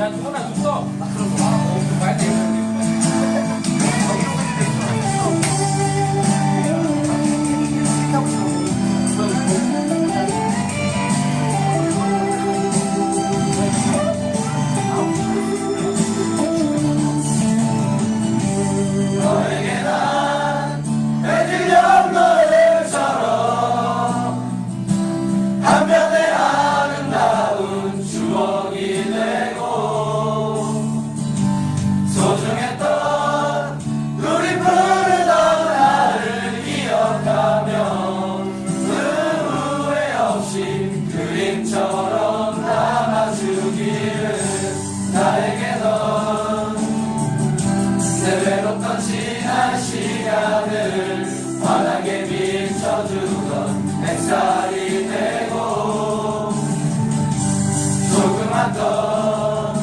야, 누구나 줬어. 그런 거. 좀 많이 돼. 환하게 비춰주던 햇살이 되고 조그맣던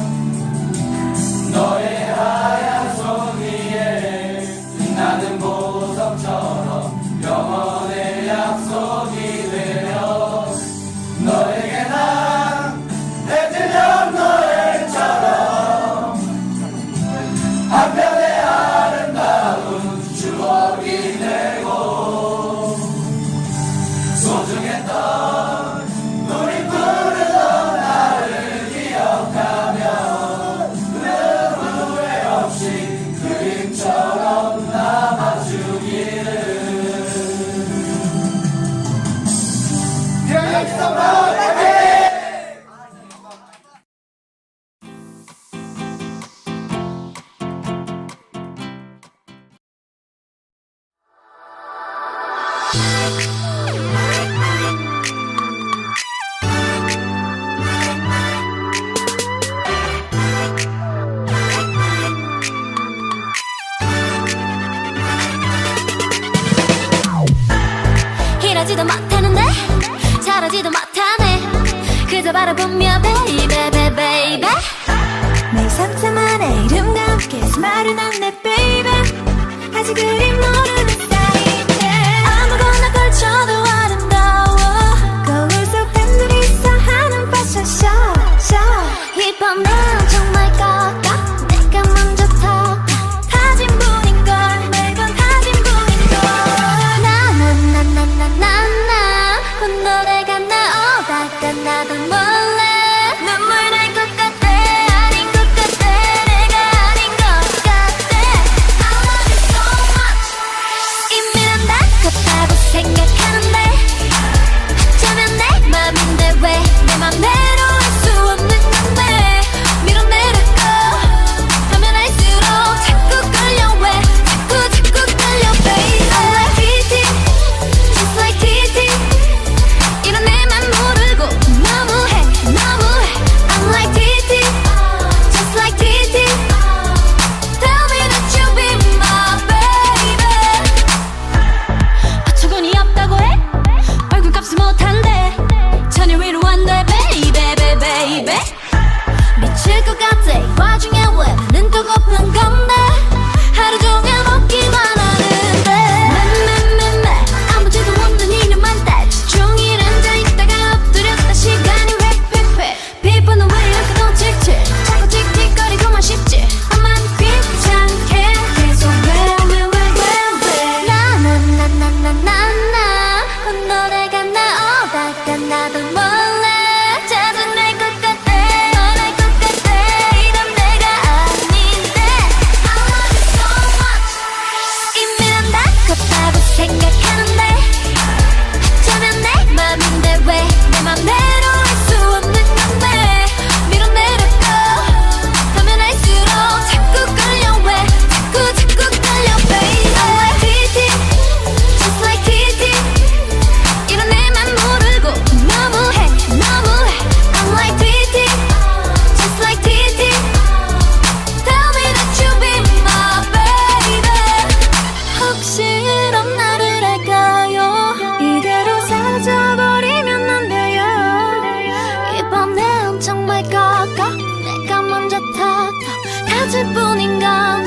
너의 하얀 손 위에 빛나는 보석처럼 영원의 약속이 되어 너에게 난 해질녘 노을처럼 한편의 아름다운 추억이 되고 소중했던 우리 부르던 나를 기억하며 그 후회 없이 그림처럼 남아주기를. 이러지도 못하는데 저러지도 못하네 그저 바라보며 baby baby 매일 상상만의 이름과 함께 스마일은 안내 baby 아직 그림 모르는 사이인데 아무거나 걸쳐도 아름다워 거울 속 팬들이 있어하는 패션쇼 이번 난 정말 깎아 내가 먼저 타 타진 분인걸 매번 타진 분인걸 나나나나나나 콧노래가 나오다가 나도 몰래 눈물 날 것 같아 아닌 것 같아 내가 아닌 것 같아 I love you so much 이미 난 다 컸다고 생각하는데 어쩌면 내 맘인데 왜 내 맘대로 할 수 없는 건데 밀어내려고 하면 할수록 자꾸 끌려 왜 자꾸 끌려 baby I'm like TT just like TT 이런 내맘 모르고 너무해 I'm like TT just like TT tell me that you be my baby 어처구니 없다고 해? 얼굴값을 못한대 전혀 위로 안돼 baby 미칠 것 같아 이 와중에 왜 눈 뜨고 고픈 건데 하루 종일 먹기만 하는데 맴 아무지도 없는 이념만 따지 종일 앉아있다가 엎드렸다 시간이 획 비보는 왜 이렇게 더 칙칙 자꾸 틱틱거리고만 싶지 엄만 귀찮게 계속 왜 나나나나나나 콧노래가 나오다가 나도 몰래 짜증날 것 같아 화날 것 같아 이런 내가 아닌데 I love you so much 이미 난 다 컸다고 생각하는데 어쩌면 내 맘인데 왜 내 맘대로 할 수 없는 건데 밀어내려고 하면 할수록 자꾸 끌려 왜 자꾸 끌려 baby I'm like TT just like TT 이런 내맘 모르고 너무해 I'm like TT just like TT tell me that you be my baby 혹시 이런 나를 할까요 이대로 사라져버리면 안 돼요 이번엔 정말 꺾어 내가 먼저 타질 뿐인가